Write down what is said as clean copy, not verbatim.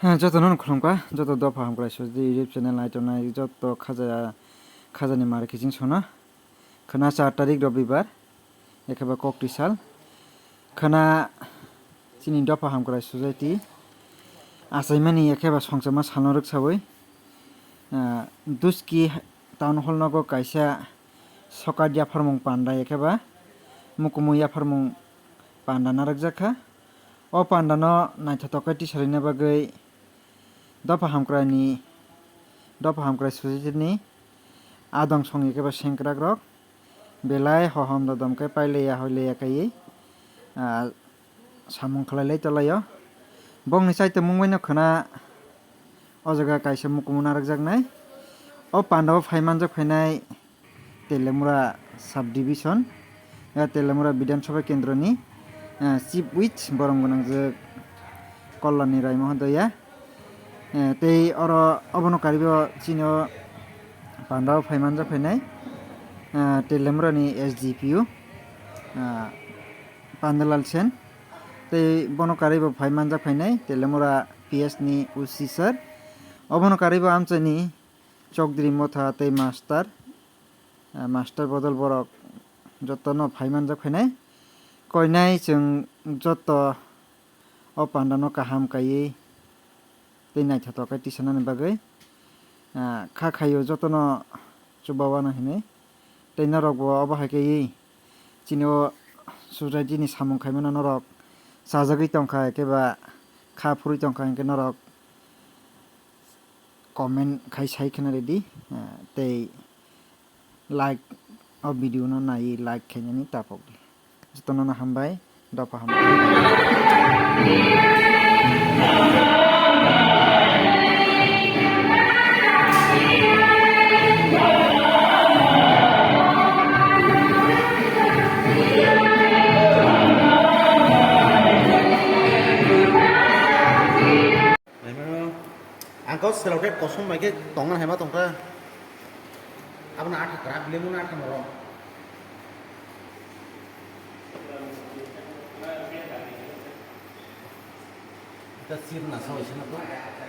হ্যাঁ, যত নুন খুলুমকা যত দফা হামক্রাই সজি ইউটিউব চ্যানেল আইটনাই যত খাজানি মারে কিচিং সনা খানা 4 তারিখ রবিবার একেবারে ককটি সাল খানা চিনি দফা হামক্রাই সজাইটি আচাইমানি একেবারে সংসাमा সাল rwksawi duski town hall nogo kaisa sokat yapherma panda ekeba mukumu yapherma panda narwkjakha o panda no naithotokai tisarina bagwi dopha hamkrai sujitini adong song ekeba sengkrak rok belai hohom dodom kai paileya hoileya kai samung khlailai tolayo bongni saite mungbai no khana o jaga kaisa mukumu narwkjaknai o panda o phaimanjak phainai telemura sub division telemura bidhan sabha kendroni chief whip borong gonangjak Kalyani Roy মহোদয়া তেই or অবনকারীব চিনো পান্ডাও ফাইমানজা ফাইনাই তেলেমরানি SDPU পান্দালাল Sen তেই বনকারীব ফাইমানজা ফাইনাই Teliamura PS নি উসি sir অবনকারীব আমচানি চকদ্রি মথা তেই master বদল বরক যতন ফাইমানজা ফাইনাই কয়নাই जों যত o panda no kaham kai tei naithotokai tisanani bagwi kha khayo jotono chubawana hine tei norok bo obahai kai chini o society ni samung khaimano norok sajagui tongkha ekeba kha phurui tongkha hingke norok comment khai sai khana ready tei like o video no nai like khainani tapok jotono no hambai dopa hambai Angkau selalu kosong lagi tongan hebat tongka. Apa nak kerak beli mana kan orang. Kita sih nasa wis na tu.